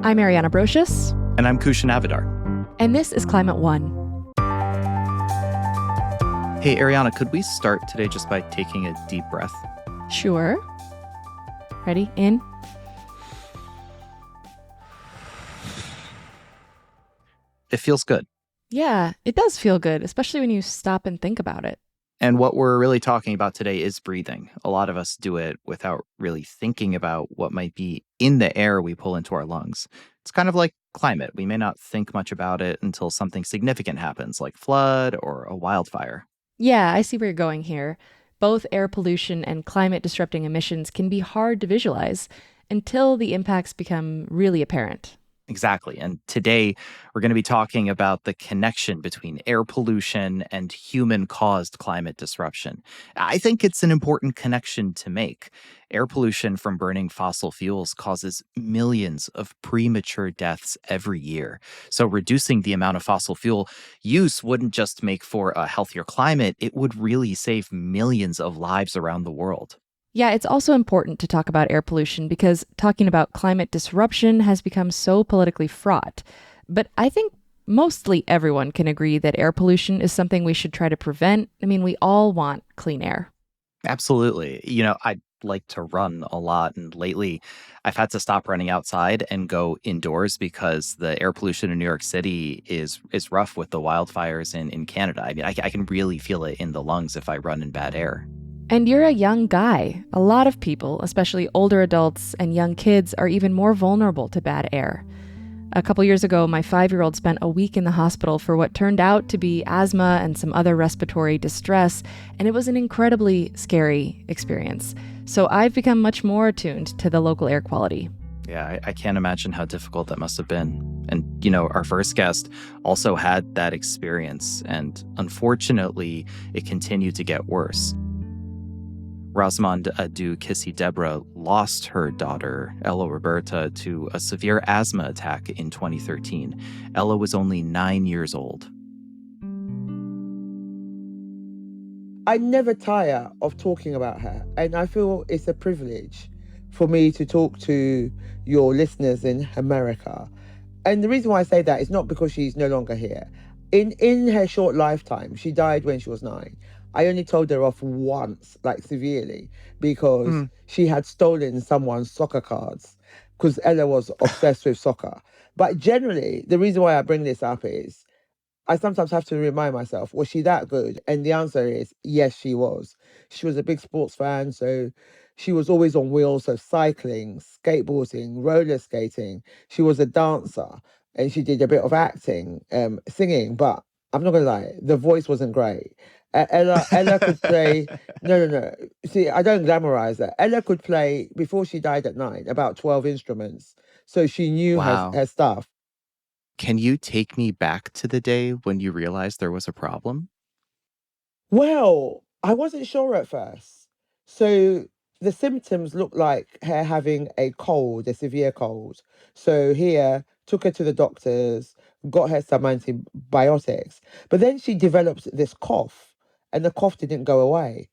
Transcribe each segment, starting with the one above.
I'm Ariana Brocious. And I'm Kushan Avidar. And this is Climate One. Hey, Ariana, could we start today just by taking a deep breath? Sure. Ready? In. It feels good. Yeah, it does feel good, especially when you stop and think about it. And what we're really talking about today is breathing. A lot of us do it without really thinking about what might be in the air we pull into our lungs. It's kind of like climate. We may not think much about it until something significant happens, like flood or a wildfire. Yeah, I see where you're going here. Both air pollution and climate disrupting emissions can be hard to visualize until the impacts become really apparent. Exactly. And today we're going to be talking about the connection between air pollution and human-caused climate disruption. I think it's an important connection to make. Air pollution from burning fossil fuels causes millions of premature deaths every year. So reducing the amount of fossil fuel use wouldn't just make for a healthier climate, it would really save millions of lives around the world. Yeah, it's also important to talk about air pollution because talking about climate disruption has become so politically fraught. But I think mostly everyone can agree that air pollution is something we should try to prevent. I mean, we all want clean air. Absolutely. I like to run a lot, and lately I've had to stop running outside and go indoors because the air pollution in New York City is rough with the wildfires in Canada. I mean, I can really feel it in the lungs if I run in bad air. And you're a young guy. A lot of people, especially older adults and young kids, are even more vulnerable to bad air. A couple years ago, my 5-year-old spent a week in the hospital for what turned out to be asthma and some other respiratory distress, and it was an incredibly scary experience. So I've become much more attuned to the local air quality. Yeah, I can't imagine how difficult that must have been. And, our first guest also had that experience, and unfortunately, it continued to get worse. Rosamund Adoo-Kissi-Debrah lost her daughter, Ella Roberta, to a severe asthma attack in 2013. Ella was only 9 years old. I never tire of talking about her, and I feel it's a privilege for me to talk to your listeners in America. And the reason why I say that is not because she's no longer here. In her short lifetime, she died when she was 9. I only told her off once, like severely, because she had stolen someone's soccer cards, because Ella was obsessed with soccer. But generally, the reason why I bring this up is I sometimes have to remind myself, was she that good? And the answer is yes, she was. She was a big sports fan, so she was always on wheels, so cycling, skateboarding, roller skating. She was a dancer, and she did a bit of acting, singing, but I'm not going to lie, the voice wasn't great. Ella could play, no. See, I don't glamorize her. Ella could play, before she died at 9, about 12 instruments. So she knew her stuff. Can you take me back to the day when you realized there was a problem? Well, I wasn't sure at first. So the symptoms looked like her having a cold, a severe cold. So here, took her to the doctors, got her some antibiotics. But then she developed this cough, and the cough didn't go away.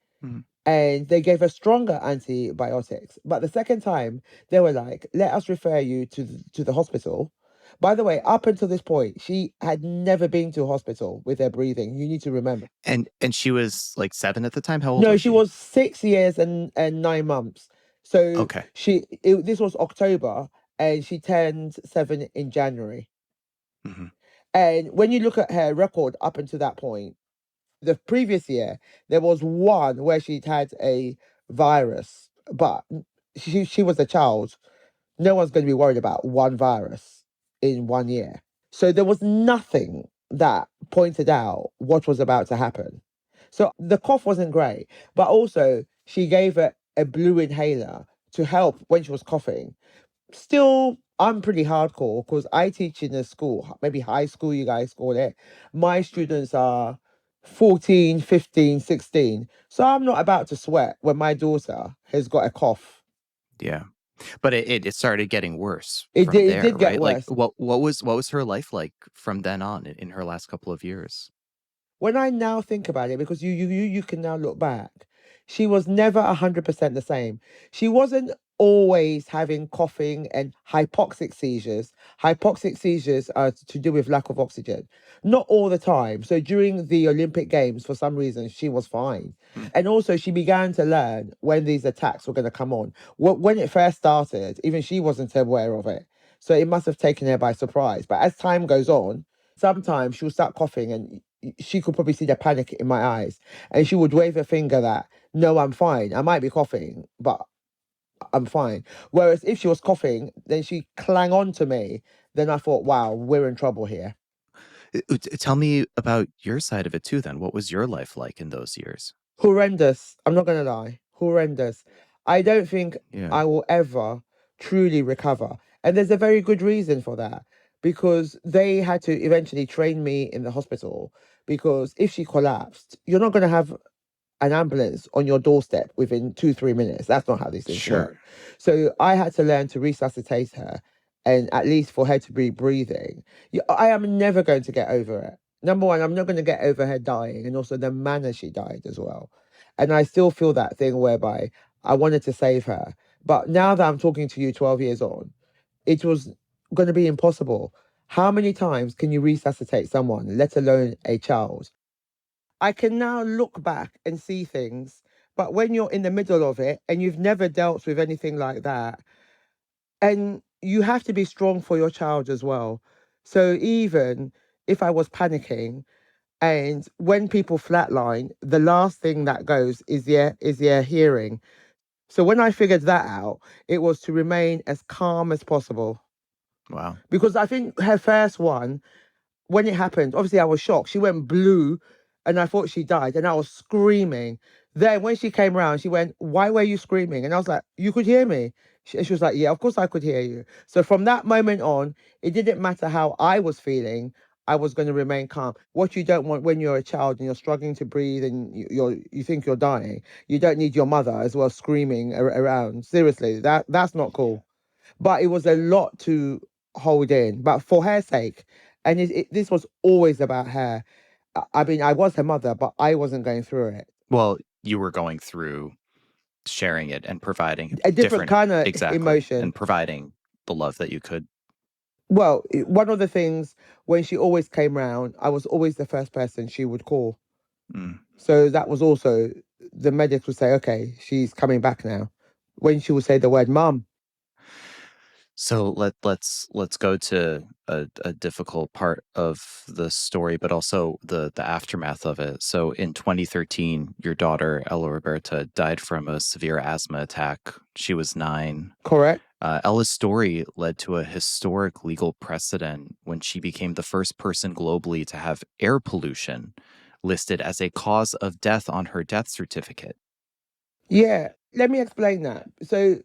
And they gave her stronger antibiotics. But the second time, they were like, let us refer you to the hospital. By the way, up until this point, she had never been to a hospital with her breathing. You need to remember. And she was like 7 at the time? How old No, was she was 6 years and 9 months. So okay. This was October, and she turned 7 in January. Mm-hmm. And when you look at her record up until that point, the previous year, there was one where she'd had a virus, but she was a child. No one's going to be worried about one virus in 1 year. So there was nothing that pointed out what was about to happen. So the cough wasn't great, but also she gave her a blue inhaler to help when she was coughing. Still, I'm pretty hardcore because I teach in a school, maybe high school, you guys call it. My students are 14, 15, 16. So I'm not about to sweat when my daughter has got a cough. Yeah. But it started getting worse. It from did there, get right? worse. Like what was her life like from then on in her last couple of years? When I now think about it, because you can now look back, she was never 100% the same. She wasn't always having coughing and hypoxic seizures. Hypoxic seizures are to do with lack of oxygen. Not all the time. So during the Olympic Games, for some reason, she was fine. And also, she began to learn when these attacks were going to come on. When it first started, even she wasn't aware of it. So it must have taken her by surprise. But as time goes on, sometimes she'll start coughing and she could probably see the panic in my eyes. And she would wave a finger that, no, I'm fine. I might be coughing, but I'm fine. Whereas if she was coughing, then she clang on to me. Then I thought, wow, we're in trouble here. Tell me about your side of it too, then. What was your life like in those years? Horrendous. I'm not going to lie. Horrendous. I don't think I will ever truly recover. And there's a very good reason for that. Because they had to eventually train me in the hospital. Because if she collapsed, you're not going to have an ambulance on your doorstep within 2-3 minutes. That's not how these things work. So I had to learn to resuscitate her, and at least for her to be breathing. I am never going to get over it. Number one, I'm not going to get over her dying, and also the manner she died as well. And I still feel that thing whereby I wanted to save her. But now that I'm talking to you 12 years on, it was going to be impossible. How many times can you resuscitate someone, let alone a child? I can now look back and see things, but when you're in the middle of it and you've never dealt with anything like that, and you have to be strong for your child as well. So even if I was panicking, and when people flatline, the last thing that goes is their hearing. So when I figured that out, it was to remain as calm as possible. Wow. Because I think her first one, when it happened, obviously I was shocked. She went blue and I thought she died and I was screaming. Then when she came around, she went, why were you screaming? And I was like, you could hear me. She was like, yeah, of course I could hear you. So from that moment on, it didn't matter how I was feeling. I was going to remain calm. What you don't want when you're a child and you're struggling to breathe and you think you're dying, you don't need your mother as well screaming around. Seriously, that's not cool. But it was a lot to hold in. But for her sake, and this was always about her. I mean, I was her mother, but I wasn't going through it. Well, you were going through sharing it and providing A different kind of emotion. and providing the love that you could. Well, one of the things when she always came round, I was always the first person she would call. So that was also, the medics would say, okay, she's coming back now. When she would say the word mum. So let's go to a difficult part of the story, but also the aftermath of it. So in 2013, your daughter Ella Roberta died from a severe asthma attack. She was 9. Correct. Ella's story led to a historic legal precedent when she became the first person globally to have air pollution listed as a cause of death on her death certificate. Yeah, let me explain that. So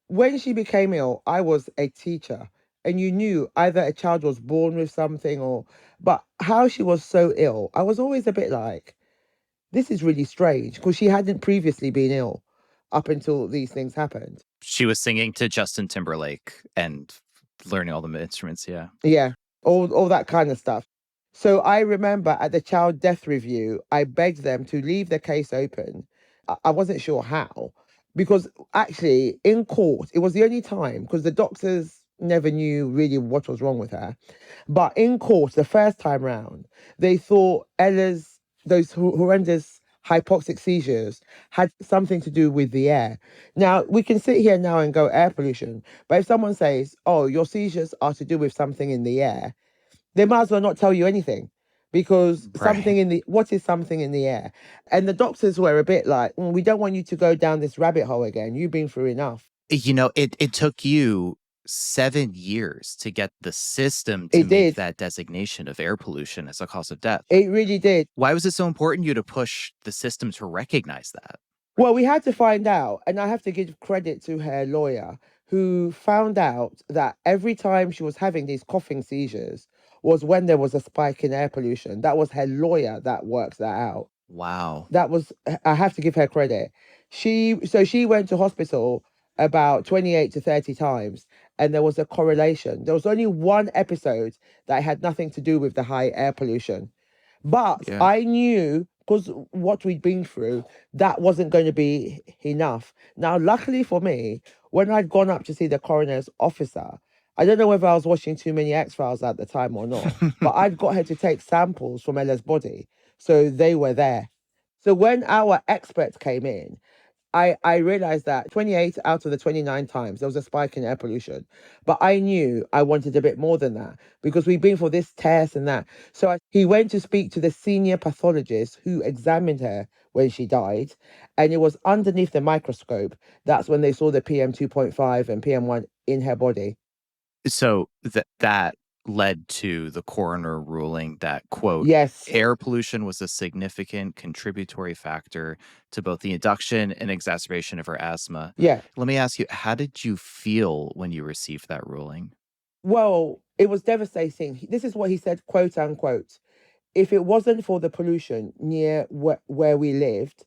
when she became ill, I was a teacher, and you knew either a child was born with something but how she was so ill, I was always a bit like, this is really strange, because she hadn't previously been ill up until these things happened. She was singing to Justin Timberlake and learning all the instruments, yeah. Yeah, all that kind of stuff. So I remember at the child death review, I begged them to leave the case open. I wasn't sure how, because actually in court, it was the only time, because the doctors never knew really what was wrong with her. But in court, the first time round, they thought those horrendous hypoxic seizures had something to do with the air. Now, we can sit here now and go air pollution, but if someone says, oh, your seizures are to do with something in the air, they might as well not tell you anything, because what is something in the air? And the doctors were a bit like, we don't want you to go down this rabbit hole again. You've been through enough. You know, it took you 7 years to get the system to make that designation of air pollution as a cause of death. It really did. Why was it so important to you to push the system to recognize that? Well, we had to find out, and I have to give credit to her lawyer, who found out that every time she was having these coughing seizures was when there was a spike in air pollution. That was her lawyer that worked that out. Wow. I have to give her credit. She went to hospital about 28 to 30 times, and there was a correlation. There was only one episode that had nothing to do with the high air pollution. But I knew, because what we'd been through, that wasn't going to be enough. Now, luckily for me, When I'd gone up to see the coroner's officer, I don't know whether I was watching too many X-Files at the time or not, but I'd got her to take samples from Ella's body. So they were there. So when our experts came in, I realized that 28 out of the 29 times there was a spike in air pollution. But I knew I wanted a bit more than that because we've been for this test and that. So he went to speak to the senior pathologist who examined her when she died. And it was underneath the microscope. That's when they saw the PM 2.5 and PM1 in her body. So that led to the coroner ruling that, quote, Yes. air pollution was a significant contributory factor to both the induction and exacerbation of her asthma. Yeah. Let me ask you, how did you feel when you received that ruling? Well, it was devastating. This is what he said, quote unquote. If it wasn't for the pollution near where we lived,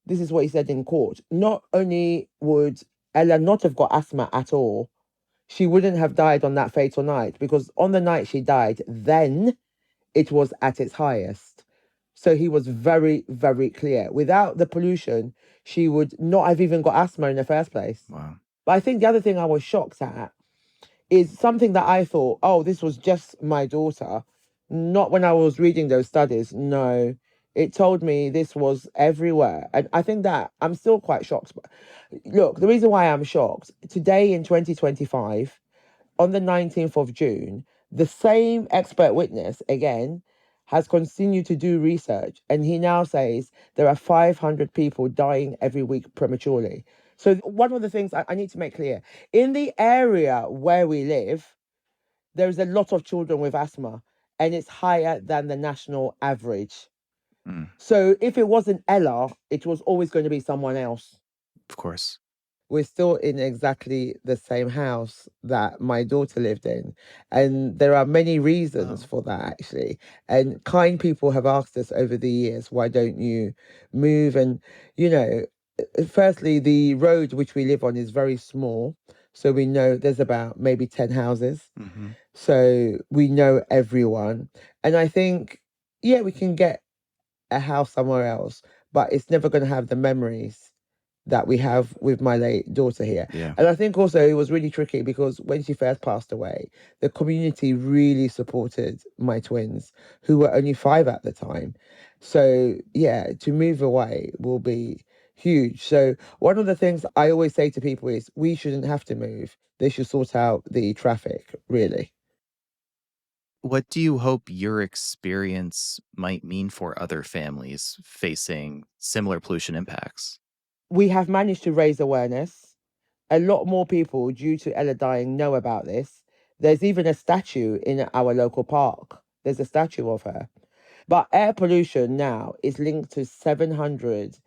this is what he said in court. Not only would Ella not have got asthma at all, she wouldn't have died on that fatal night because on the night she died, then it was at its highest. So he was very, very clear. Without the pollution, she would not have even got asthma in the first place. Wow. But I think the other thing I was shocked at is something that I thought, oh, this was just my daughter. Not when I was reading those studies. No, it told me this was everywhere. And I think that I'm still quite shocked. Look, the reason why I'm shocked, today in 2025, on the 19th of June, the same expert witness, again, has continued to do research. And he now says there are 500 people dying every week prematurely. So one of the things I need to make clear, in the area where we live, there's a lot of children with asthma, and it's higher than the national average. So if it wasn't Ella, it was always going to be someone else. Of course. We're still in exactly the same house that my daughter lived in. And there are many reasons for that, actually. And kind people have asked us over the years, why don't you move? And, you know, firstly, the road which we live on is very small. So we know there's about maybe 10 houses. Mm-hmm. So we know everyone. And I think, yeah, we can get a house somewhere else, but it's never going to have the memories that we have with my late daughter here. Yeah. And I think also it was really tricky because when she first passed away, the community really supported my twins, who were only 5 at the time. So yeah, to move away will be huge. So one of the things I always say to people is we shouldn't have to move. They should sort out the traffic, really. What do you hope your experience might mean for other families facing similar pollution impacts? We have managed to raise awareness. A lot more people, due to Ella dying, know about this. There's even a statue in our local park. There's a statue of her. But air pollution now is linked to 700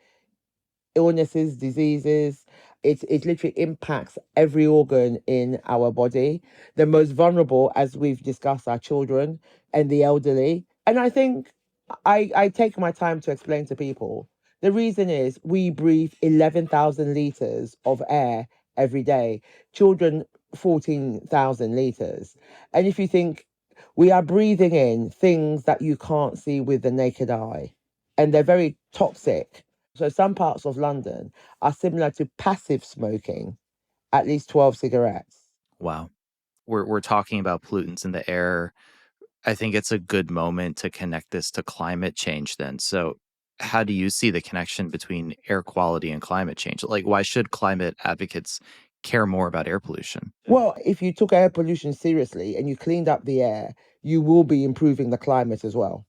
illnesses, diseases. It literally impacts every organ in our body. The most vulnerable, as we've discussed, are children and the elderly. And I think I take my time to explain to people. The reason is we breathe 11,000 litres of air every day. Children, 14,000 litres. And if you think we are breathing in things that you can't see with the naked eye, and they're very toxic. So some parts of London are similar to passive smoking, at least 12 cigarettes. Wow. We're talking about pollutants in the air. I think it's a good moment to connect this to climate change then. So how do you see the connection between air quality and climate change? Like, why should climate advocates care more about air pollution? Well, if you took air pollution seriously and you cleaned up the air, you will be improving the climate as well.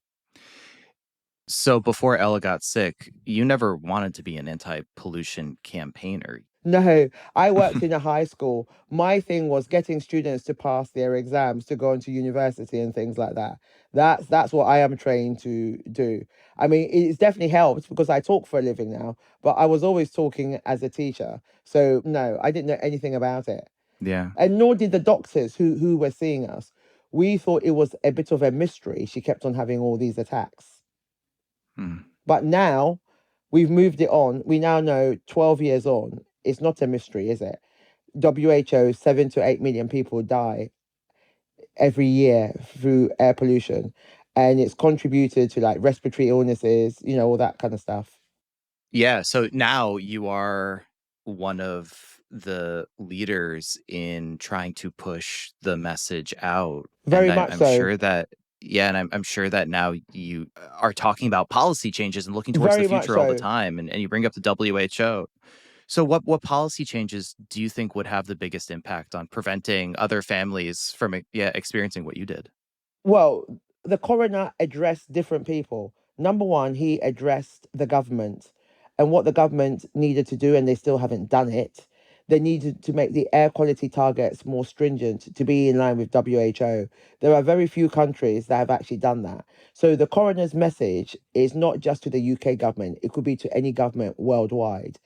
So before Ella got sick, you never wanted to be an anti-pollution campaigner. No, I worked in a high school. My thing was getting students to pass their exams to go into university and things like that. That's what I am trained to do. I mean, it's definitely helped because I talk for a living now, but I was always talking as a teacher. So no, I didn't know anything about it. Yeah. And nor did the doctors who were seeing us. We thought it was a bit of a mystery. She kept on having all these attacks. But now we've moved it on. We now know 12 years on, it's not a mystery, is it? WHO, 7 to 8 million people die every year through air pollution. And it's contributed to like respiratory illnesses, all that kind of stuff. Yeah. So now you are one of the leaders in trying to push the message out. Very And much I'm so. sure that, yeah, and I'm sure that now you are talking about policy changes and looking towards the Very much future all the so. time. And you bring up the WHO. So what policy changes do you think would have the biggest impact on preventing other families from experiencing what you did? Well, the coroner addressed different people. Number one, he addressed the government and what the government needed to do, and they still haven't done it. They needed to make the air quality targets more stringent to be in line with WHO. There are very few countries that have actually done that. So the coroner's message is not just to the UK government, it could be to any government worldwide.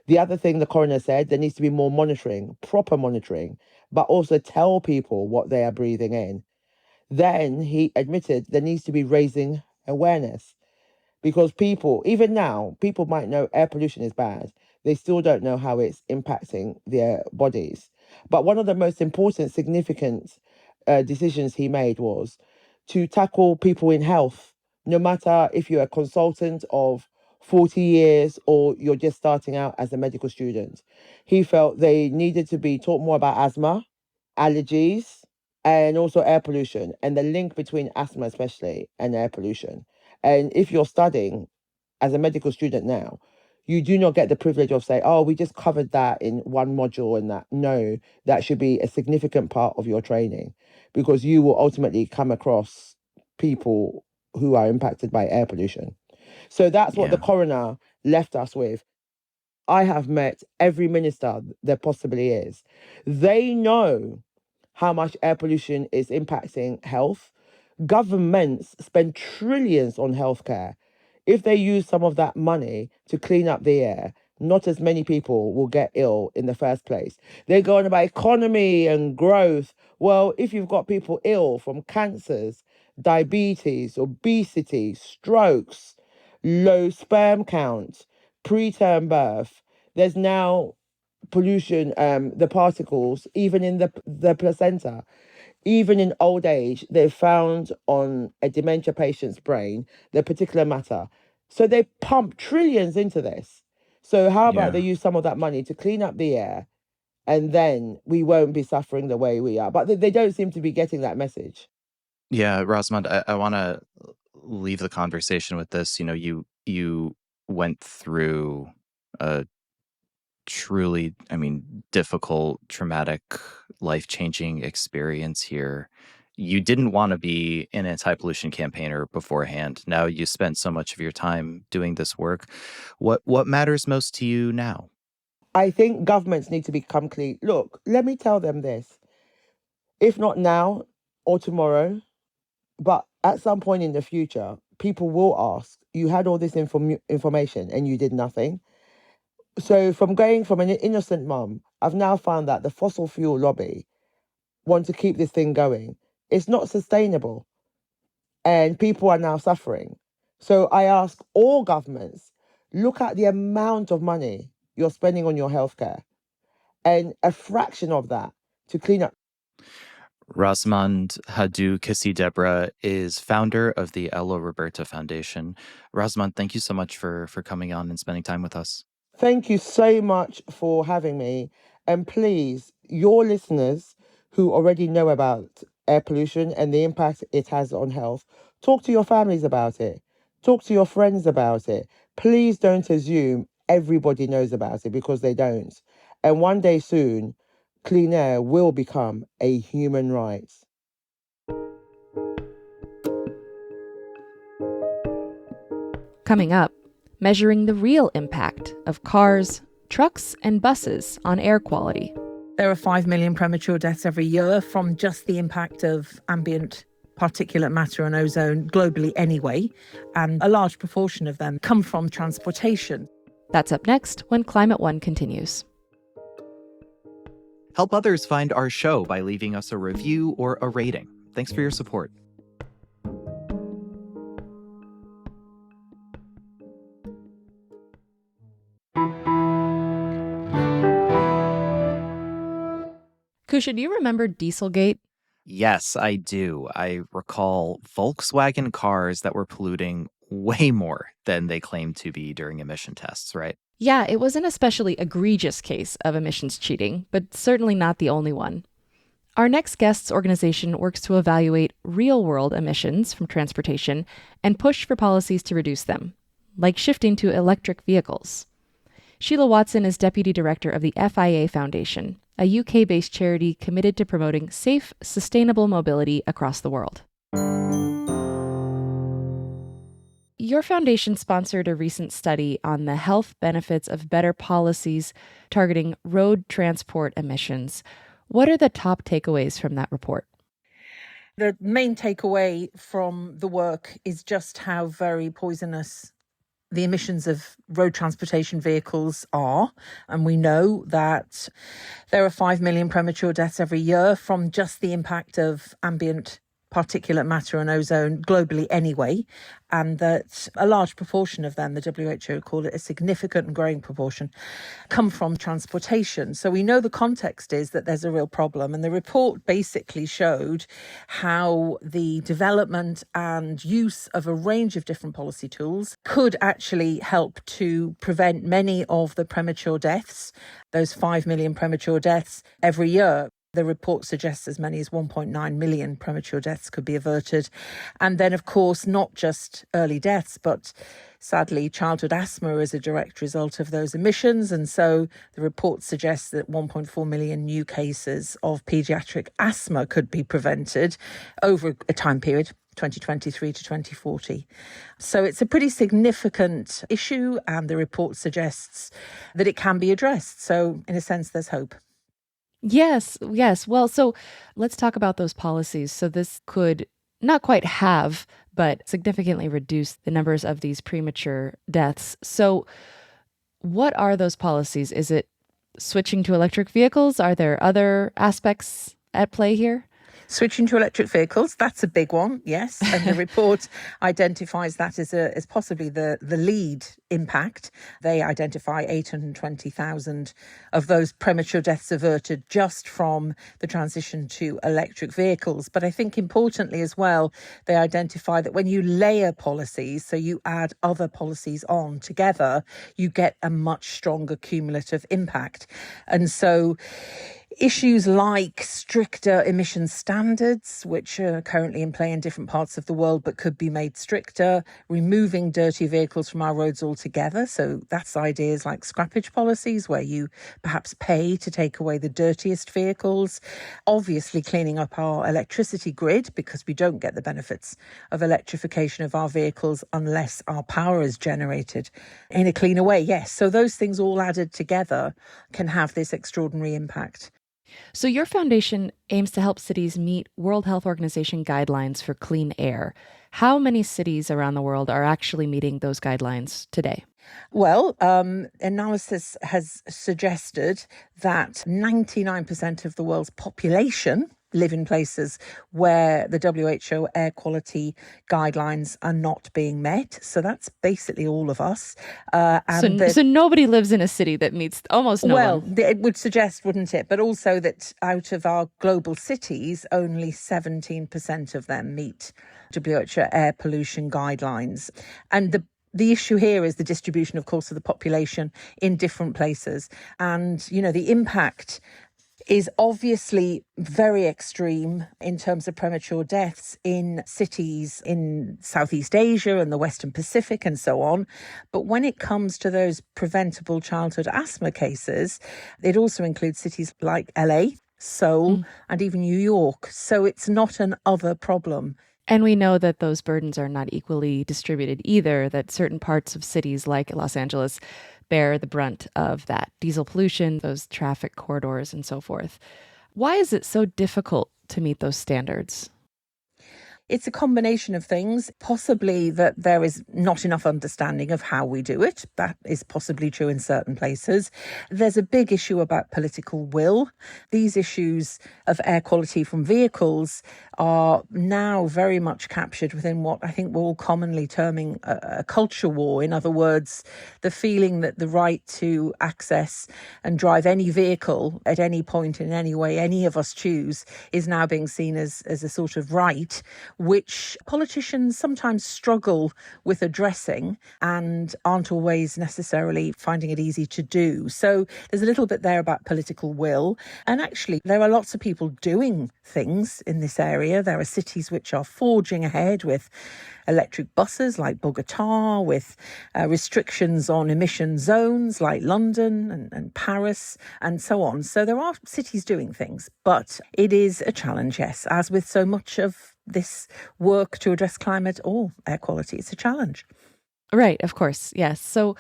The other thing the coroner said, there needs to be more monitoring, proper monitoring, but also tell people what they are breathing in. Then he admitted there needs to be raising awareness because people, even now, people might know air pollution is bad. They still don't know how it's impacting their bodies. But one of the most important, significant decisions he made was to tackle people in health, no matter if you're a consultant of 40 years or you're just starting out as a medical student. He felt they needed to be taught more about asthma, allergies, and also air pollution and the link between asthma, especially, and air pollution. And if you're studying as a medical student now, you do not get the privilege of saying, oh, we just covered that in one module and that. No, that should be a significant part of your training because you will ultimately come across people who are impacted by air pollution. So that's what the Yeah. coroner left us with. I have met every minister there possibly is. They know how much air pollution is impacting health. Governments spend trillions on healthcare. If they use some of that money to clean up the air, not as many people will get ill in the first place. They're going about economy and growth. Well, if you've got people ill from cancers, diabetes, obesity, strokes, low sperm count, preterm birth, there's now pollution, the particles, even in the placenta. Even in old age, they've found on a dementia patient's brain the particular matter. So they pump trillions into this. So how about they Yeah. use some of that money to clean up the air and then we won't be suffering the way we are. But they don't seem to be getting that message. Yeah, Rosamund, I want to leave the conversation with this. You went through a truly, I mean, difficult, traumatic, life-changing experience here. You didn't want to be an anti-pollution campaigner beforehand. Now you spent so much of your time doing this work. What matters most to you now? I think governments need to become clean. Look, let me tell them this. If not now or tomorrow, but at some point in the future, people will ask, you had all this information and you did nothing. So from going from an innocent mum, I've now found that the fossil fuel lobby want to keep this thing going. It's not sustainable and people are now suffering. So I ask all governments, look at the amount of money you're spending on your healthcare and a fraction of that to clean up. Rosamund Adoo-Kissi-Debrah is founder of the Ella Roberta Foundation. Rosamund, thank you so much for coming on and spending time with us. Thank you so much for having me. And please, your listeners who already know about air pollution and the impact it has on health, talk to your families about it. Talk to your friends about it. Please don't assume everybody knows about it because they don't. And one day soon, clean air will become a human right. Coming up, measuring the real impact of cars, trucks, and buses on air quality. There are 5 million premature deaths every year from just the impact of ambient particulate matter and ozone globally anyway, and a large proportion of them come from transportation. That's up next when Climate One continues. Help others find our show by leaving us a review or a rating. Thanks for your support. Kusha, do you remember Dieselgate? Yes, I do. I recall Volkswagen cars that were polluting way more than they claim to be during emission tests, right? Yeah, it was an especially egregious case of emissions cheating, but certainly not the only one. Our next guest's organization works to evaluate real-world emissions from transportation and push for policies to reduce them, like shifting to electric vehicles. Sheila Watson is Deputy Director of the Ella Foundation, a UK-based charity committed to promoting safe, sustainable mobility across the world. Your foundation sponsored a recent study on the health benefits of better policies targeting road transport emissions. What are the top takeaways from that report? The main takeaway from the work is just how very poisonous the emissions of road transportation vehicles are. And we know that there are 5 million premature deaths every year from just the impact of ambient particulate matter and ozone globally anyway, and that a large proportion of them, the WHO call it a significant and growing proportion, come from transportation. So we know the context is that there's a real problem, and the report basically showed how the development and use of a range of different policy tools could actually help to prevent many of the premature deaths, those 5 million premature deaths every year. The report suggests as many as 1.9 million premature deaths could be averted. And then, of course, not just early deaths, but sadly, childhood asthma is a direct result of those emissions. And so the report suggests that 1.4 million new cases of paediatric asthma could be prevented over a time period, 2023 to 2040. So it's a pretty significant issue, and the report suggests that it can be addressed. So in a sense, there's hope. Yes. Well, so let's talk about those policies. So this could not quite halve, but significantly reduce the numbers of these premature deaths. So what are those policies? Is it switching to electric vehicles? Are there other aspects at play here? Switching to electric vehicles, that's a big one, yes. And the report identifies that as possibly the lead impact. They identify 820,000 of those premature deaths averted just from the transition to electric vehicles. But I think importantly as well, they identify that when you layer policies, so you add other policies on together, you get a much stronger cumulative impact. And so issues like stricter emission standards, which are currently in play in different parts of the world but could be made stricter, removing dirty vehicles from our roads altogether. So that's ideas like scrappage policies, where you perhaps pay to take away the dirtiest vehicles. Obviously, cleaning up our electricity grid, because we don't get the benefits of electrification of our vehicles unless our power is generated in a cleaner way. Yes, so those things all added together can have this extraordinary impact. So your foundation aims to help cities meet World Health Organization guidelines for clean air. How many cities around the world are actually meeting those guidelines today? Well, analysis has suggested that 99% of the world's population live in places where the WHO air quality guidelines are not being met. So that's basically all of us. So nobody lives in a city that meets almost no one. Well, it would suggest, wouldn't it? But also that out of our global cities, only 17% of them meet WHO air pollution guidelines. And the issue here is the distribution, of course, of the population in different places. And, the impact is obviously very extreme in terms of premature deaths in cities in Southeast Asia and the Western Pacific and so on. But when it comes to those preventable childhood asthma cases, it also includes cities like LA, Seoul, and even New York. So it's not an other problem. And we know that those burdens are not equally distributed either, that certain parts of cities like Los Angeles bear the brunt of that diesel pollution, those traffic corridors, and so forth. Why is it so difficult to meet those standards? It's a combination of things, possibly that there is not enough understanding of how we do it. That is possibly true in certain places. There's a big issue about political will. These issues of air quality from vehicles are now very much captured within what I think we're all commonly terming a culture war. In other words, the feeling that the right to access and drive any vehicle at any point in any way any of us choose is now being seen as a sort of right, which politicians sometimes struggle with addressing and aren't always necessarily finding it easy to do. So there's a little bit there about political will. And actually, there are lots of people doing things in this area. There are cities which are forging ahead with electric buses like Bogota, with restrictions on emission zones like London and Paris and so on. So there are cities doing things, but it is a challenge, yes, as with so much of this work to address climate or air quality. It's a challenge. Right, of course, yes. So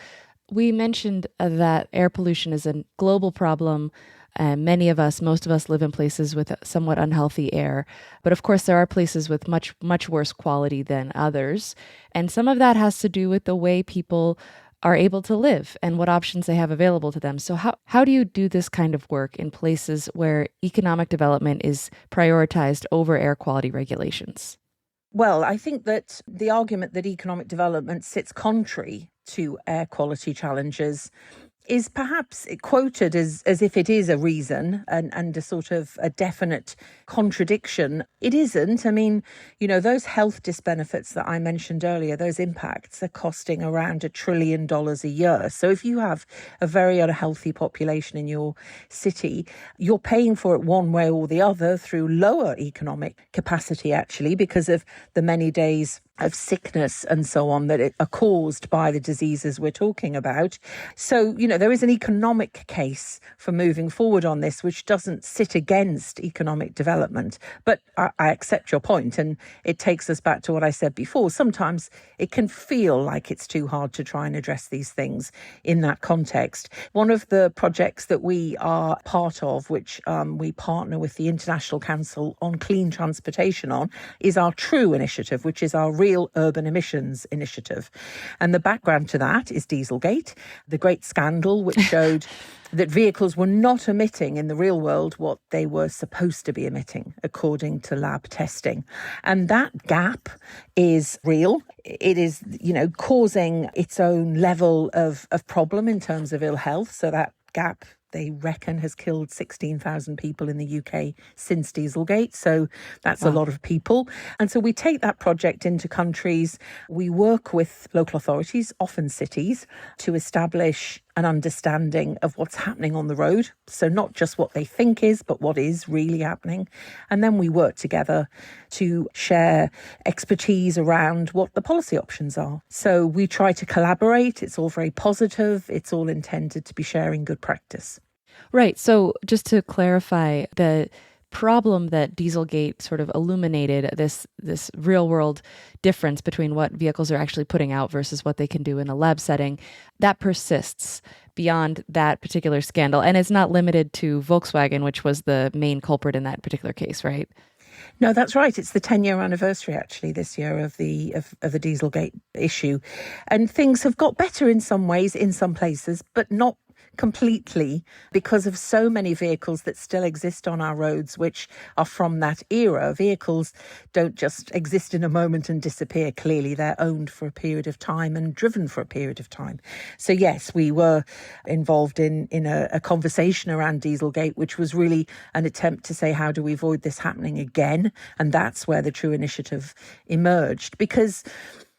we mentioned that air pollution is a global problem. Most of us live in places with somewhat unhealthy air. But of course, there are places with much, much worse quality than others. And some of that has to do with the way people are able to live and what options they have available to them. So how do you do this kind of work in places where economic development is prioritized over air quality regulations? Well, I think that the argument that economic development sits contrary to air quality challenges is perhaps quoted as if it is a reason and a sort of a definite contradiction. It isn't. I mean, those health disbenefits that I mentioned earlier, those impacts are costing around $1 trillion a year. So if you have a very unhealthy population in your city, you're paying for it one way or the other through lower economic capacity, actually, because of the many days of sickness and so on that are caused by the diseases we're talking about. So, there is an economic case for moving forward on this, which doesn't sit against economic development. But I accept your point, and it takes us back to what I said before. Sometimes it can feel like it's too hard to try and address these things in that context. One of the projects that we are part of, which we partner with the International Council on Clean Transportation on, is our TRUE initiative, which is our Real Urban Emissions initiative. And the background to that is Dieselgate, the great scandal which showed that vehicles were not emitting in the real world what they were supposed to be emitting, according to lab testing. And that gap is real. It is, causing its own level of problem in terms of ill health. So that gap, they reckon, has killed 16,000 people in the UK since Dieselgate. So that's a lot of people. And so we take that project into countries. We work with local authorities, often cities, to establish an understanding of what's happening on the road. So not just what they think is, but what is really happening. And then we work together to share expertise around what the policy options are. So we try to collaborate. It's all very positive. It's all intended to be sharing good practice. Right. So just to clarify, the problem that Dieselgate sort of illuminated, this real world difference between what vehicles are actually putting out versus what they can do in a lab setting, that persists beyond that particular scandal. And it's not limited to Volkswagen, which was the main culprit in that particular case, right? No, that's right. It's the 10-year anniversary, actually, this year of the Dieselgate issue. And things have got better in some ways, in some places, but not completely, because of so many vehicles that still exist on our roads, which are from that era. Vehicles don't just exist in a moment and disappear. Clearly, they're owned for a period of time and driven for a period of time. So yes, we were involved in a conversation around Dieselgate, which was really an attempt to say, how do we avoid this happening again? And that's where the TRUE initiative emerged, because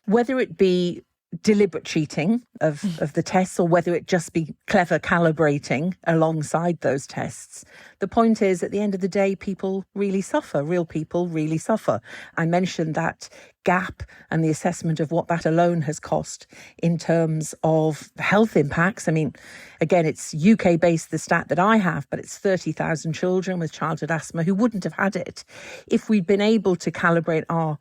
whether it be deliberate cheating of the tests or whether it just be clever calibrating alongside those tests, the point is, at the end of the day, people really suffer. Real people really suffer. I mentioned that gap and the assessment of what that alone has cost in terms of health impacts. I mean, again, it's UK based, the stat that I have, but it's 30,000 children with childhood asthma who wouldn't have had it if we'd been able to calibrate our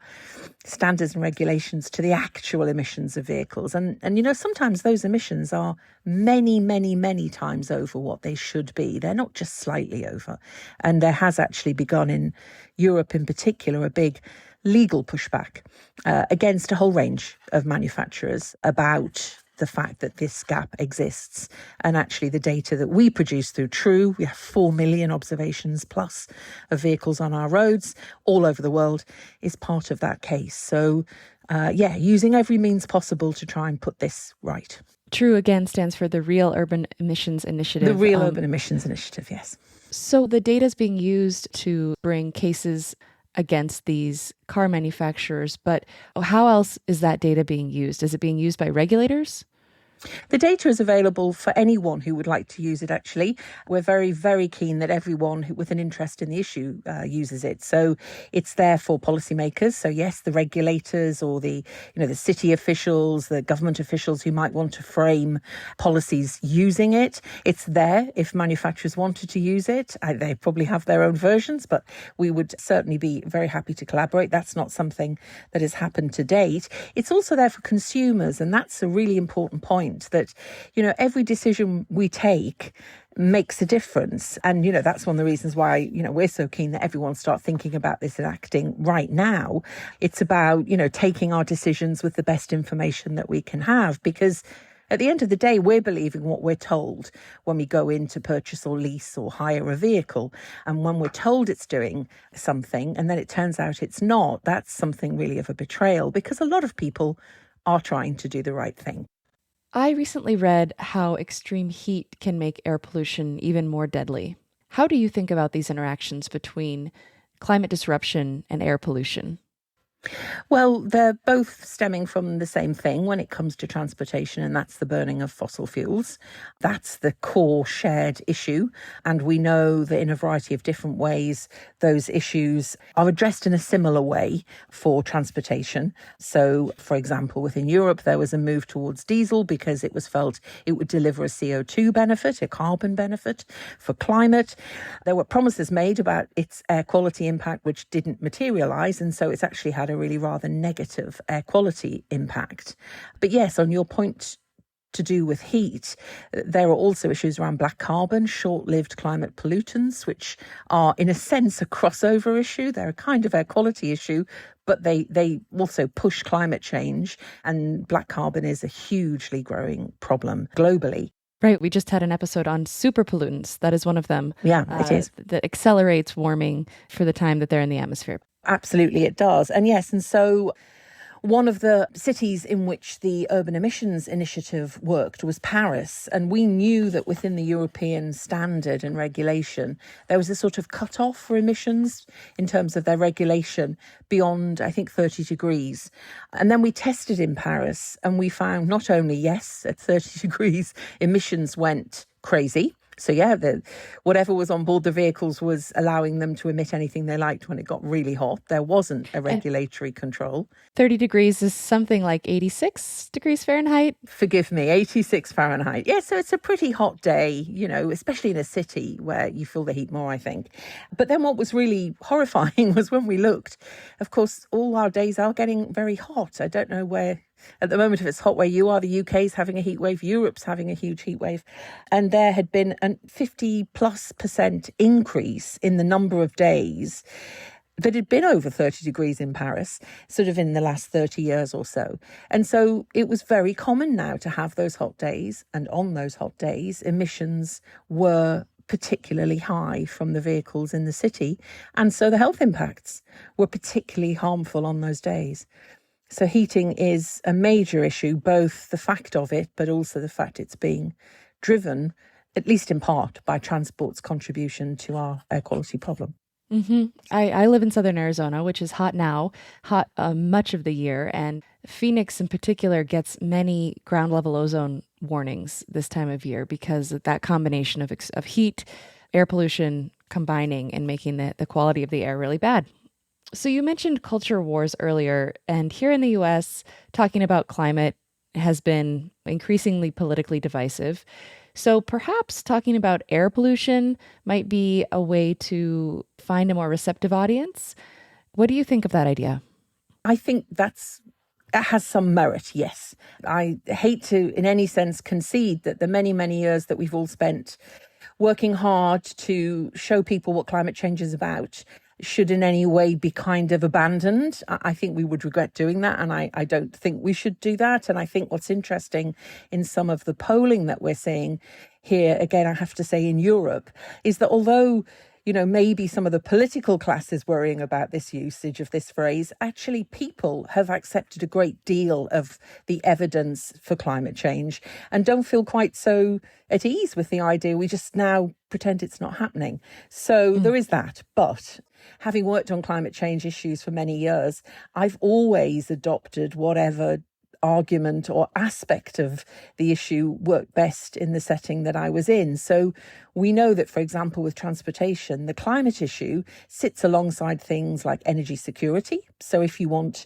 standards and regulations to the actual emissions of vehicles. And sometimes those emissions are many, many, many times over what they should be. They're not just slightly over. And there has actually begun in Europe in particular a big legal pushback against a whole range of manufacturers about the fact that this gap exists. And actually the data that we produce through TRUE, we have 4 million observations plus of vehicles on our roads all over the world, is part of that case. So using every means possible to try and put this right. TRUE, again, stands for the Real Urban Emissions Initiative. The Real Urban Emissions Initiative, yes. So the data is being used to bring cases against these car manufacturers, but how else is that data being used? Is it being used by regulators? The data is available for anyone who would like to use it, actually. We're very, very keen that everyone with an interest in the issue uses it. So it's there for policymakers. So yes, the regulators or the city officials, the government officials who might want to frame policies using it. It's there if manufacturers wanted to use it. They probably have their own versions, but we would certainly be very happy to collaborate. That's not something that has happened to date. It's also there for consumers, and that's a really important point. That, every decision we take makes a difference. And, that's one of the reasons why, we're so keen that everyone start thinking about this and acting right now. It's about, taking our decisions with the best information that we can have, because at the end of the day, we're believing what we're told when we go in to purchase or lease or hire a vehicle. And when we're told it's doing something and then it turns out it's not, that's something really of a betrayal, because a lot of people are trying to do the right thing. I recently read how extreme heat can make air pollution even more deadly. How do you think about these interactions between climate disruption and air pollution? Well, they're both stemming from the same thing when it comes to transportation, and that's the burning of fossil fuels. That's the core shared issue. And we know that in a variety of different ways, those issues are addressed in a similar way for transportation. So, for example, within Europe, there was a move towards diesel because it was felt it would deliver a CO2 benefit, a carbon benefit for climate. There were promises made about its air quality impact, which didn't materialise. And so it's actually had a really rather negative air quality impact. But yes, on your point to do with heat, there are also issues around black carbon, short-lived climate pollutants, which are in a sense a crossover issue. They're a kind of air quality issue, but they also push climate change. And black carbon is a hugely growing problem globally. Right. We just had an episode on super pollutants. That is one of them. Yeah, it is. That accelerates warming for the time that they're in the atmosphere. Absolutely, it does. And yes, and so one of the cities in which the Urban Emissions Initiative worked was Paris. And we knew that within the European standard and regulation, there was a sort of cut-off for emissions in terms of their regulation beyond, I think, 30 degrees. And then we tested in Paris and we found not only, yes, at 30 degrees, emissions went crazy. So yeah, whatever was on board the vehicles was allowing them to emit anything they liked when it got really hot. There wasn't a regulatory control. 30 degrees is something like 86 degrees Fahrenheit. Forgive me, 86 Fahrenheit. Yeah, so it's a pretty hot day, especially in a city where you feel the heat more, I think. But then what was really horrifying was when we looked, of course, all our days are getting very hot. I don't know where... At the moment, if it's hot where you are, the UK's having a heat wave, Europe's having a huge heat wave. And there had been a 50+% increase in the number of days that had been over 30 degrees in Paris, sort of in the last 30 years or so. And so it was very common now to have those hot days. And on those hot days, emissions were particularly high from the vehicles in the city. And so the health impacts were particularly harmful on those days. So heating is a major issue, both the fact of it, but also the fact it's being driven, at least in part, by transport's contribution to our air quality problem. Mm-hmm. I live in southern Arizona, which is hot now, hot much of the year. And Phoenix in particular gets many ground level ozone warnings this time of year because of that combination of heat, air pollution combining and making the quality of the air really bad. So you mentioned culture wars earlier, and here in the US, talking about climate has been increasingly politically divisive. So perhaps talking about air pollution might be a way to find a more receptive audience. What do you think of that idea? I think that has some merit, yes. I hate to, in any sense, concede that the many, many years that we've all spent working hard to show people what climate change is about should in any way be kind of abandoned. I think we would regret doing that, and I don't think we should do that. And I think what's interesting in some of the polling that we're seeing here, again, I have to say in Europe, is that although maybe some of the political classes worrying about this usage of this phrase. Actually, people have accepted a great deal of the evidence for climate change and don't feel quite so at ease with the idea. We just now pretend it's not happening. So there is that. But having worked on climate change issues for many years, I've always adopted whatever argument or aspect of the issue worked best in the setting that I was in. So we know that, for example, with transportation, the climate issue sits alongside things like energy security. So if you want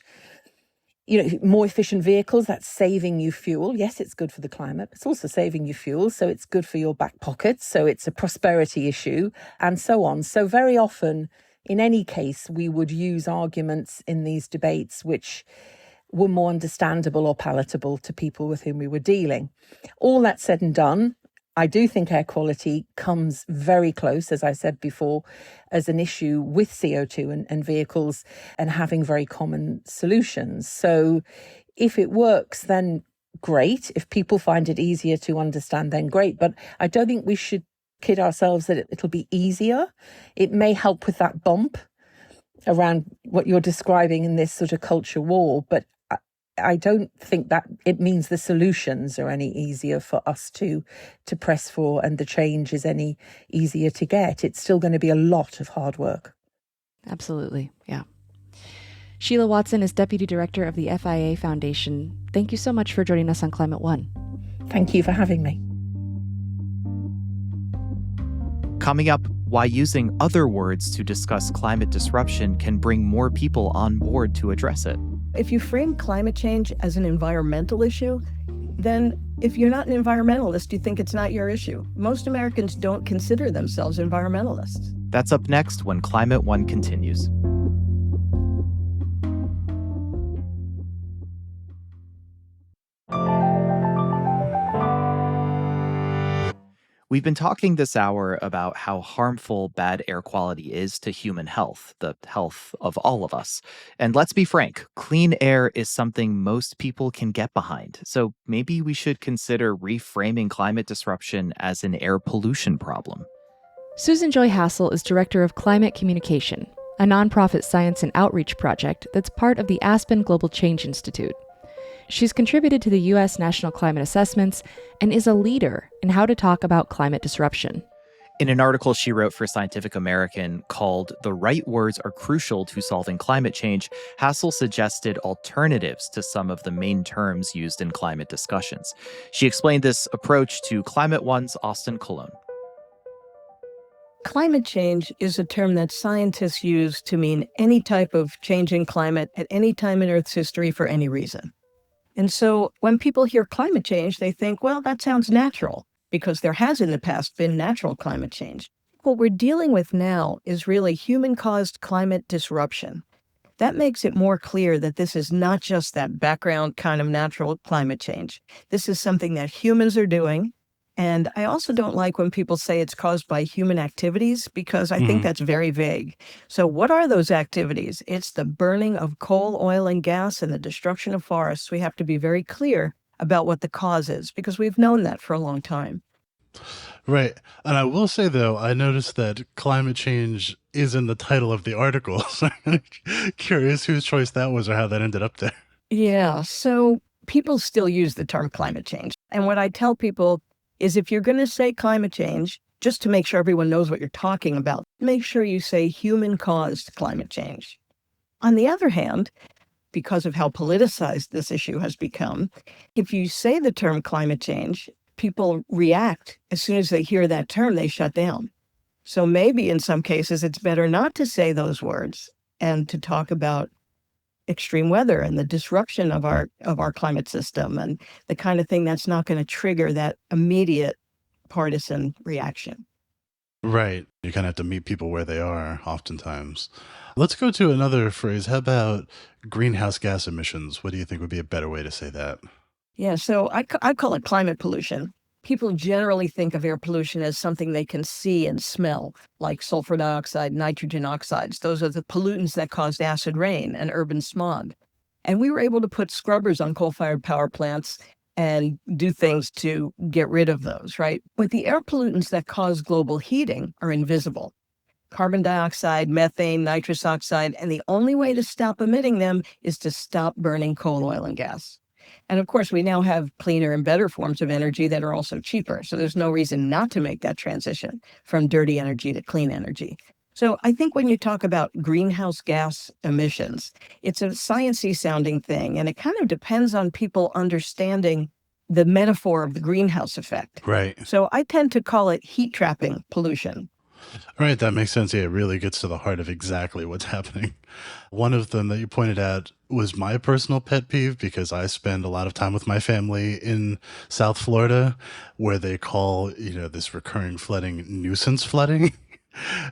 more efficient vehicles, that's saving you fuel. Yes, it's good for the climate, but it's also saving you fuel. So it's good for your back pocket. So it's a prosperity issue and so on. So very often, in any case, we would use arguments in these debates which were more understandable or palatable to people with whom we were dealing. All that said and done, I do think air quality comes very close, as I said before, as an issue with CO2 and vehicles and having very common solutions. So if it works, then great. If people find it easier to understand, then great. But I don't think we should kid ourselves that it'll be easier. It may help with that bump around what you're describing in this sort of culture war, but I don't think that it means the solutions are any easier for us to press for and the change is any easier to get. It's still going to be a lot of hard work. Absolutely. Yeah. Sheila Watson is Deputy Director of the Ella Foundation. Thank you so much for joining us on Climate One. Thank you for having me. Coming up, why using other words to discuss climate disruption can bring more people on board to address it. If you frame climate change as an environmental issue, then if you're not an environmentalist, you think it's not your issue. Most Americans don't consider themselves environmentalists. That's up next when Climate One continues. We've been talking this hour about how harmful bad air quality is to human health, the health of all of us. And let's be frank, clean air is something most people can get behind. So maybe we should consider reframing climate disruption as an air pollution problem. Susan Joy Hassel is Director of Climate Communication, a nonprofit science and outreach project that's part of the Aspen Global Change Institute. She's contributed to the U.S. National Climate Assessments and is a leader in how to talk about climate disruption. In an article she wrote for Scientific American called "The Right Words Are Crucial to Solving Climate Change," Hassel suggested alternatives to some of the main terms used in climate discussions. She explained this approach to Climate One's Austin Colon. Climate change is a term that scientists use to mean any type of change in climate at any time in Earth's history for any reason. And so when people hear climate change, they think, well, that sounds natural, because there has in the past been natural climate change. What we're dealing with now is really human-caused climate disruption. That makes it more clear that this is not just that background kind of natural climate change. This is something that humans are doing. And I also don't like when people say it's caused by human activities, because I think that's very vague. So what are those activities? It's the burning of coal, oil, and gas and the destruction of forests. We have to be very clear about what the cause is, because we've known that for a long time. Right. And I will say, though, I noticed that climate change is in the title of the article. So I'm curious whose choice that was or how that ended up there. Yeah. So people still use the term climate change. And what I tell people is, if you're going to say climate change, just to make sure everyone knows what you're talking about, make sure you say human-caused climate change. On the other hand, because of how politicized this issue has become, if you say the term climate change, people react. As soon as they hear that term, they shut down. So maybe in some cases, it's better not to say those words and to talk about extreme weather and the disruption of our climate system and the kind of thing that's not going to trigger that immediate partisan reaction. Right. You kind of have to meet people where they are oftentimes. Let's go to another phrase. How about greenhouse gas emissions? What do you think would be a better way to say that? Yeah, so I call it climate pollution. People generally think of air pollution as something they can see and smell, like sulfur dioxide, nitrogen oxides. Those are the pollutants that caused acid rain and urban smog. And we were able to put scrubbers on coal-fired power plants and do things to get rid of those, right? But the air pollutants that cause global heating are invisible. carbon dioxide, methane, nitrous oxide, and the only way to stop emitting them is to stop burning coal, oil, and gas. And of course, we now have cleaner and better forms of energy that are also cheaper. So there's no reason not to make that transition from dirty energy to clean energy. So I think when you talk about greenhouse gas emissions, it's a sciencey sounding thing, and it kind of depends on people understanding the metaphor of the greenhouse effect. Right. So I tend to call it heat trapping pollution. Right, that makes sense. Yeah, it really gets to the heart of exactly what's happening. One of them that you pointed out was my personal pet peeve because I spend a lot of time with my family in South Florida where they call, this recurring flooding nuisance flooding.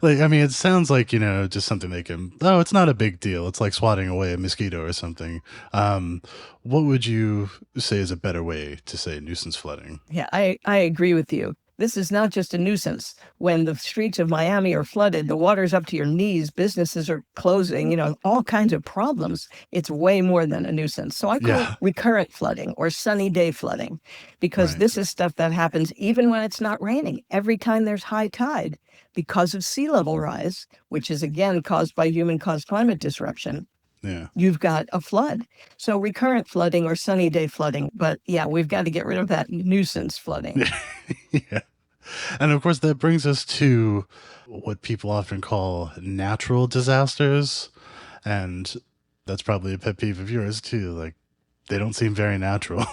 Like, I mean, it sounds like, just something they can, oh, it's not a big deal. It's like swatting away a mosquito or something. What would you say is a better way to say nuisance flooding? Yeah, I agree with you. This is not just a nuisance. When the streets of Miami are flooded, the water's up to your knees, businesses are closing, all kinds of problems. It's way more than a nuisance. So I call it recurrent flooding or sunny day flooding, because this is stuff that happens even when it's not raining, every time there's high tide because of sea level rise, which is again caused by human-caused climate disruption. Yeah. You've got a flood. So recurrent flooding or sunny day flooding. But yeah, we've got to get rid of that nuisance flooding. Yeah. And of course, that brings us to what people often call natural disasters. And that's probably a pet peeve of yours, too. Like, they don't seem very natural.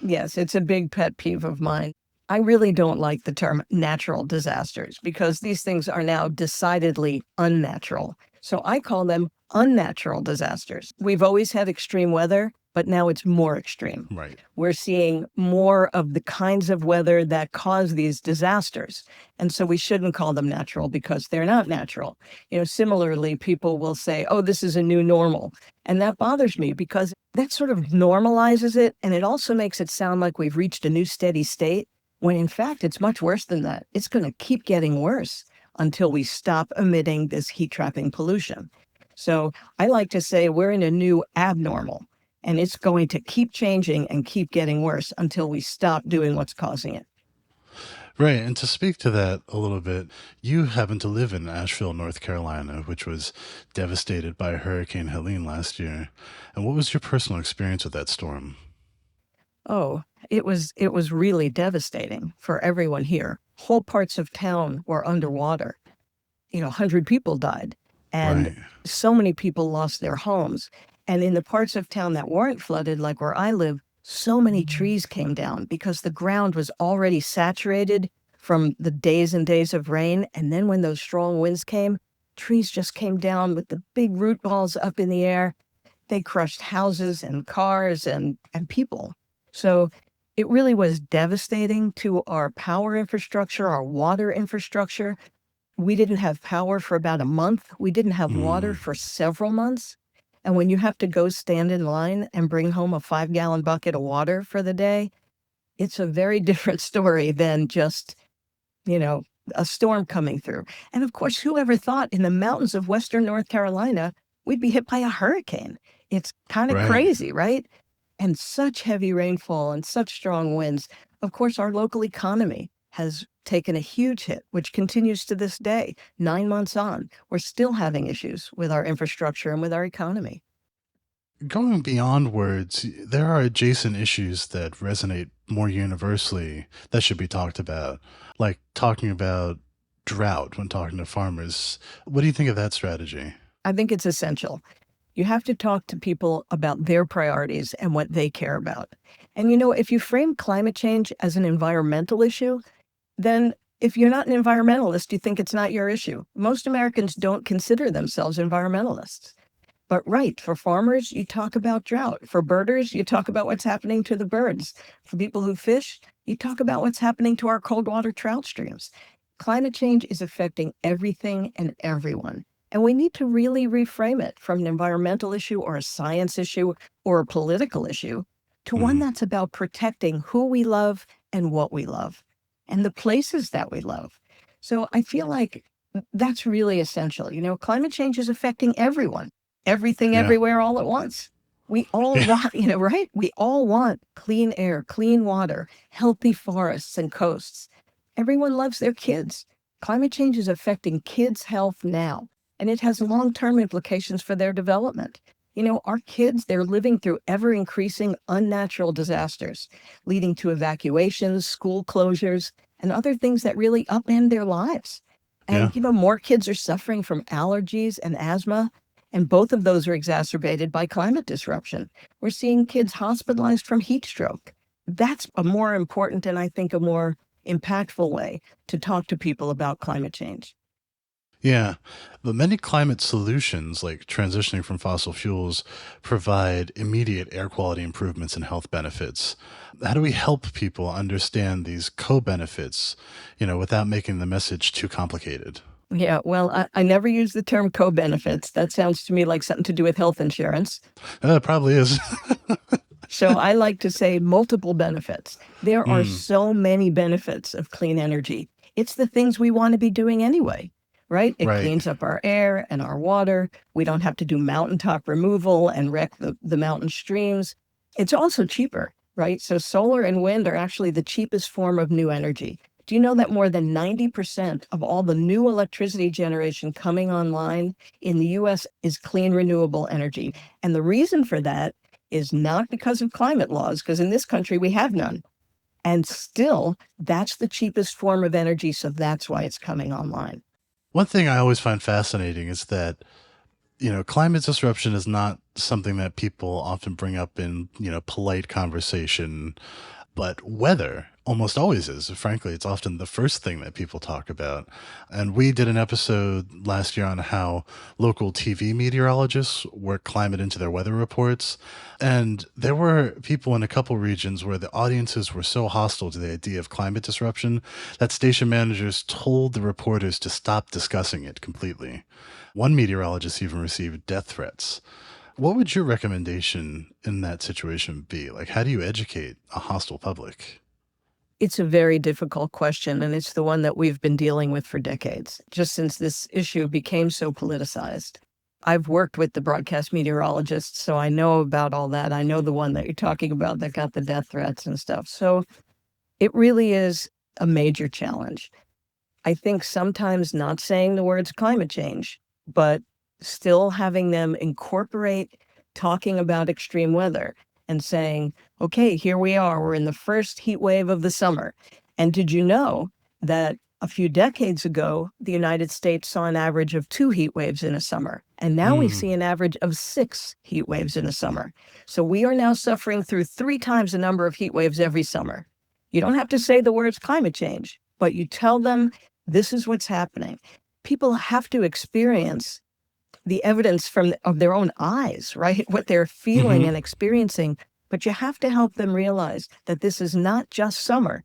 Yes, it's a big pet peeve of mine. I really don't like the term natural disasters because these things are now decidedly unnatural. So I call them unnatural disasters. We've always had extreme weather, but now it's more extreme. Right. We're seeing more of the kinds of weather that cause these disasters. And so we shouldn't call them natural because they're not natural. Similarly, people will say, oh, this is a new normal. And that bothers me because that sort of normalizes it. And it also makes it sound like we've reached a new steady state, when in fact, it's much worse than that. It's going to keep getting worse until we stop emitting this heat trapping pollution. So I like to say we're in a new abnormal, and it's going to keep changing and keep getting worse until we stop doing what's causing it. Right. And to speak to that a little bit, you happen to live in Asheville, North Carolina, which was devastated by Hurricane Helene last year. And what was your personal experience with that storm? Oh, it was really devastating for everyone here. Whole parts of town were underwater. 100 people died, and so many people lost their homes. And in the parts of town that weren't flooded, like where I live, so many trees came down because the ground was already saturated from the days and days of rain. And then when those strong winds came, trees just came down with the big root balls up in the air. They crushed houses and cars and people. So it really was devastating to our power infrastructure, our water infrastructure. We didn't have power for about a month. We didn't have water for several months. And when you have to go stand in line and bring home a 5-gallon bucket of water for the day, it's a very different story than just, a storm coming through. And of course, whoever thought in the mountains of Western North Carolina, we'd be hit by a hurricane? It's kind of crazy, right? And such heavy rainfall and such strong winds. Of course, our local economy has taken a huge hit, which continues to this day. 9 months on, we're still having issues with our infrastructure and with our economy. Going beyond words, there are adjacent issues that resonate more universally that should be talked about, like talking about drought when talking to farmers. What do you think of that strategy? I think it's essential. You have to talk to people about their priorities and what they care about. And if you frame climate change as an environmental issue, then if you're not an environmentalist, you think it's not your issue. Most Americans don't consider themselves environmentalists. But for farmers, you talk about drought. For birders, you talk about what's happening to the birds. For people who fish, you talk about what's happening to our cold water trout streams. Climate change is affecting everything and everyone. And we need to really reframe it from an environmental issue or a science issue or a political issue to one that's about protecting who we love and what we love and the places that we love. So I feel like that's really essential. Climate change is affecting everyone, everything, everywhere, all at once. We all want, right? We all want clean air, clean water, healthy forests and coasts. Everyone loves their kids. Climate change is affecting kids' health now, and it has long-term implications for their development. Our kids, they're living through ever-increasing unnatural disasters, leading to evacuations, school closures, and other things that really upend their lives. Yeah. And, more kids are suffering from allergies and asthma, and both of those are exacerbated by climate disruption. We're seeing kids hospitalized from heat stroke. That's a more important and I think a more impactful way to talk to people about climate change. Yeah, but many climate solutions, like transitioning from fossil fuels, provide immediate air quality improvements and health benefits. How do we help people understand these co-benefits, without making the message too complicated? Yeah, well, I never use the term co-benefits. That sounds to me like something to do with health insurance. It probably is. So I like to say multiple benefits. There are Mm, so many benefits of clean energy. It's the things we want to be doing anyway, right? It right. cleans up our air and our water. We don't have to do mountaintop removal and wreck the mountain streams. It's also cheaper, right? So solar and wind are actually the cheapest form of new energy. Do you know that more than 90% of all the new electricity generation coming online in the US is clean renewable energy? And the reason for that is not because of climate laws, because in this country we have none. And still, that's the cheapest form of energy, so that's why it's coming online. One thing I always find fascinating is that climate disruption is not something that people often bring up in, polite conversation, but weather almost always is. Frankly, it's often the first thing that people talk about. And we did an episode last year on how local TV meteorologists work climate into their weather reports. And there were people in a couple regions where the audiences were so hostile to the idea of climate disruption that station managers told the reporters to stop discussing it completely. One meteorologist even received death threats. What would your recommendation in that situation be? Like, how do you educate a hostile public? It's a very difficult question, and it's the one that we've been dealing with for decades, just since this issue became so politicized. I've worked with the broadcast meteorologists, so I know about all that. I know the one that you're talking about that got the death threats and stuff. So it really is a major challenge. I think sometimes not saying the words climate change, but still having them incorporate talking about extreme weather and saying, okay, here we are, we're in the first heat wave of the summer. And did you know that a few decades ago, the United States saw an average of 2 heat waves in a summer, and now we Mm, see an average of 6 heat waves in a summer. So we are now suffering through 3 times the number of heat waves every summer. You don't have to say the words climate change, but you tell them this is what's happening. People have to experience the evidence of their own eyes, right? What they're feeling hmm and experiencing. But you have to help them realize that this is not just summer.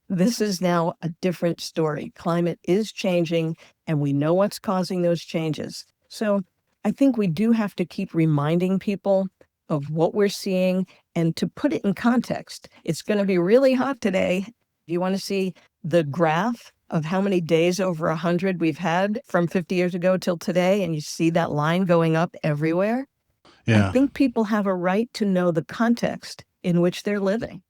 This is now a different story. Climate is changing, and we know what's causing those changes. So I think we do have to keep reminding people of what we're seeing and to put it in context. It's going to be really hot today. You want to see the graph of how many days over 100 we've had from 50 years ago till today, and you see that line going up everywhere. I Yeah. think people have a right to know the context in which they're living.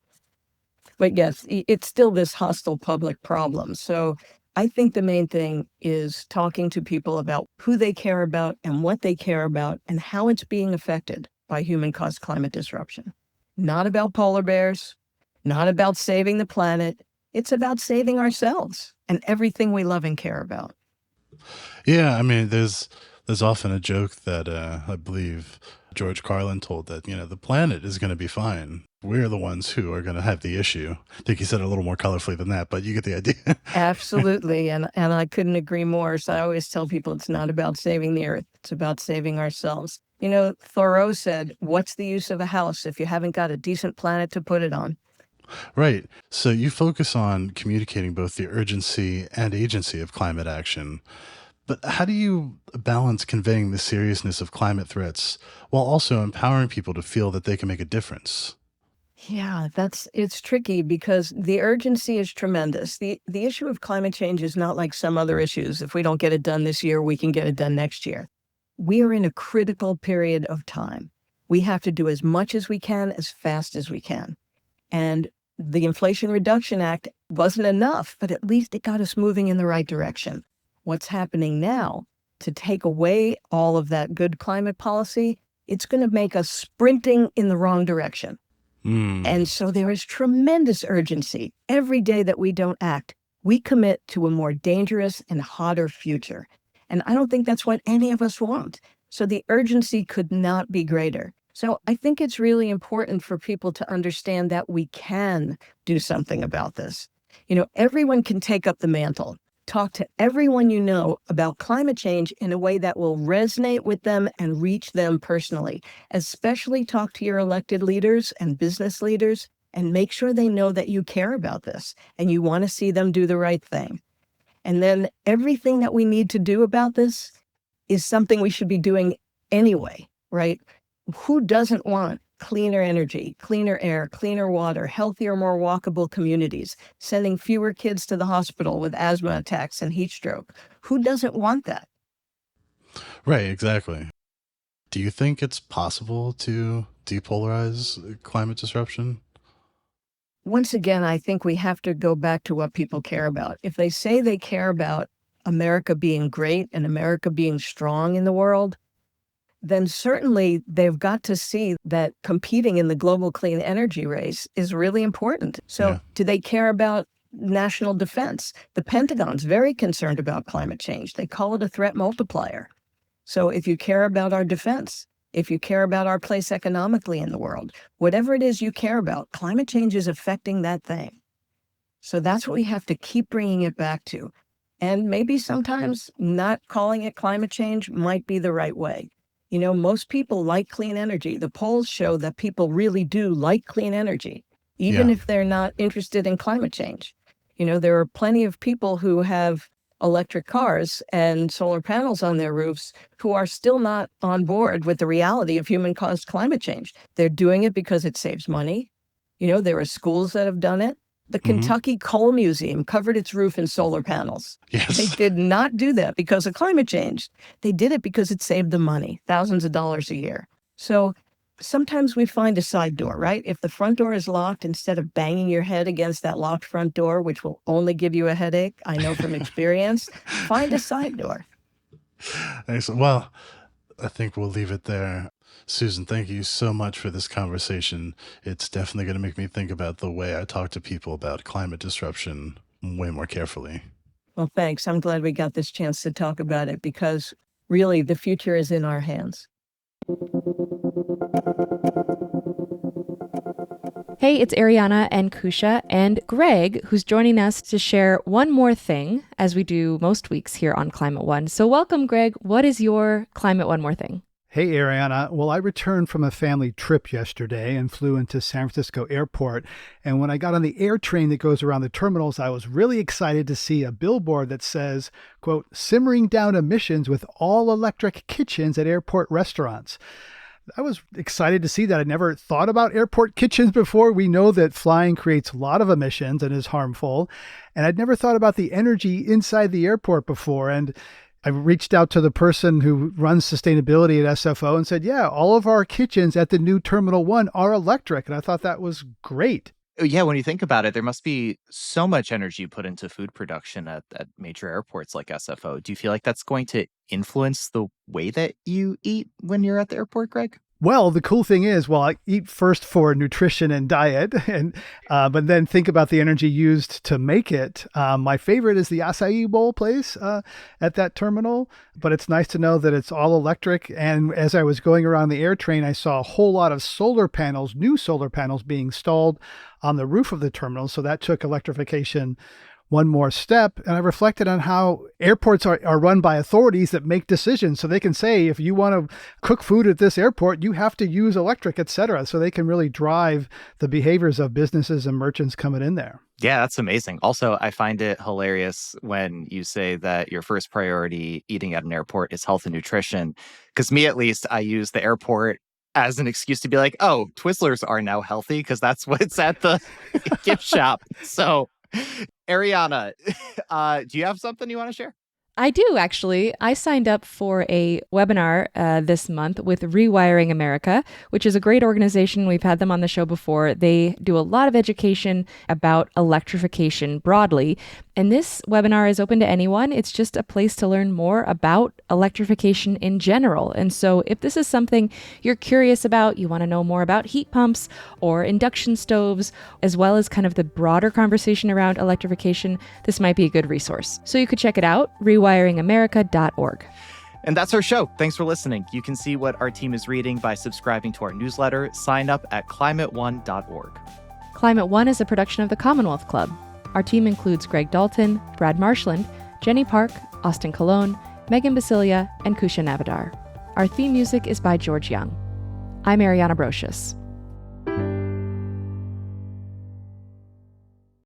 But yes, it's still this hostile public problem. So I think the main thing is talking to people about who they care about and what they care about and how it's being affected by human-caused climate disruption. Not about polar bears, not about saving the planet. It's about saving ourselves and everything we love and care about. Yeah, I mean, there's often a joke that I believe George Carlin told that, the planet is going to be fine. We're the ones who are going to have the issue. I think he said it a little more colorfully than that, but you get the idea. Absolutely. And I couldn't agree more. So I always tell people it's not about saving the earth. It's about saving ourselves. Thoreau said, what's the use of a house if you haven't got a decent planet to put it on? Right. So you focus on communicating both the urgency and agency of climate action. But how do you balance conveying the seriousness of climate threats while also empowering people to feel that they can make a difference? Yeah, it's tricky because the urgency is tremendous. The issue of climate change is not like some other issues. If we don't get it done this year, we can get it done next year. We are in a critical period of time. We have to do as much as we can, as fast as we can. And The Inflation Reduction Act wasn't enough, but at least it got us moving in the right direction. What's happening now, to take away all of that good climate policy, it's going to make us sprinting in the wrong direction. And so there is tremendous urgency. Every day that we don't act, we commit to a more dangerous and hotter future. And I don't think that's what any of us want. So the urgency could not be greater. So I think it's really important for people to understand that we can do something about this. Everyone can take up the mantle. Talk to everyone you know about climate change in a way that will resonate with them and reach them personally. Especially talk to your elected leaders and business leaders and make sure they know that you care about this and you want to see them do the right thing. And then everything that we need to do about this is something we should be doing anyway, right? Who doesn't want cleaner energy, cleaner air, cleaner water, healthier, more walkable communities, sending fewer kids to the hospital with asthma attacks and heat stroke? Who doesn't want that? Right, exactly. Do you think it's possible to depolarize climate disruption? Once again, I think we have to go back to what people care about. If they say they care about America being great and America being strong in the world, then certainly they've got to see that competing in the global clean energy race is really important. So do they care about national defense? The Pentagon's very concerned about climate change. They call it a threat multiplier. So if you care about our defense, if you care about our place economically in the world, whatever it is you care about, climate change is affecting that thing. So that's what we have to keep bringing it back to. And maybe sometimes not calling it climate change might be the right way. Most people like clean energy. The polls show that people really do like clean energy, even if they're not interested in climate change. There are plenty of people who have electric cars and solar panels on their roofs who are still not on board with the reality of human-caused climate change. They're doing it because it saves money. There are schools that have done it. The Kentucky Coal Museum covered its roof in solar panels. Yes. They did not do that because of climate change. They did it because it saved them money, thousands of dollars a year. So sometimes we find a side door, right? If the front door is locked, instead of banging your head against that locked front door, which will only give you a headache, I know from experience, find a side door. Excellent. Well, I think we'll leave it there. Susan, thank you so much for this conversation. It's definitely going to make me think about the way I talk to people about climate disruption way more carefully. Well, thanks. I'm glad we got this chance to talk about it because really the future is in our hands. Hey, it's Ariana and Kusha and Greg, who's joining us to share one more thing, as we do most weeks here on Climate One. So welcome, Greg. What is your Climate One More Thing? Hey, Ariana. Well, I returned from a family trip yesterday and flew into San Francisco Airport. And when I got on the air train that goes around the terminals, I was really excited to see a billboard that says, quote, simmering down emissions with all electric kitchens at airport restaurants. I was excited to see that. I never thought about airport kitchens before. We know that flying creates a lot of emissions and is harmful. And I'd never thought about the energy inside the airport before. And I reached out to the person who runs sustainability at SFO and said, yeah, all of our kitchens at the new Terminal 1 are electric. And I thought that was great. Yeah, when you think about it, there must be so much energy put into food production at major airports like SFO. Do you feel like that's going to influence the way that you eat when you're at the airport, Greg? Well, the cool thing is, well, I eat first for nutrition and diet, and but then think about the energy used to make it. My favorite is the acai bowl place at that terminal, but it's nice to know that it's all electric. And as I was going around the air train, I saw a whole lot of solar panels, new solar panels being installed on the roof of the terminal. So that took electrification one more step. And I reflected on how airports are run by authorities that make decisions. So they can say, if you want to cook food at this airport, you have to use electric, et cetera. So they can really drive the behaviors of businesses and merchants coming in there. Yeah, that's amazing. Also, I find it hilarious when you say that your first priority eating at an airport is health and nutrition. Because me, at least, I use the airport as an excuse to be like, oh, Twizzlers are now healthy because that's what's at the gift shop. So Ariana, do you have something you want to share? I do, actually. I signed up for a webinar this month with Rewiring America, which is a great organization. We've had them on the show before. They do a lot of education about electrification broadly. And this webinar is open to anyone. It's just a place to learn more about electrification in general. And so if this is something you're curious about, you want to know more about heat pumps or induction stoves, as well as kind of the broader conversation around electrification, this might be a good resource. So you could check it out, rewiringamerica.org. And that's our show. Thanks for listening. You can see what our team is reading by subscribing to our newsletter. Sign up at climateone.org. Climate One is a production of the Commonwealth Club. Our team includes Greg Dalton, Brad Marshland, Jenny Park, Austin Colon, Megan Basilia, and Kusha Navadar. Our theme music is by George Young. I'm Ariana Brocious.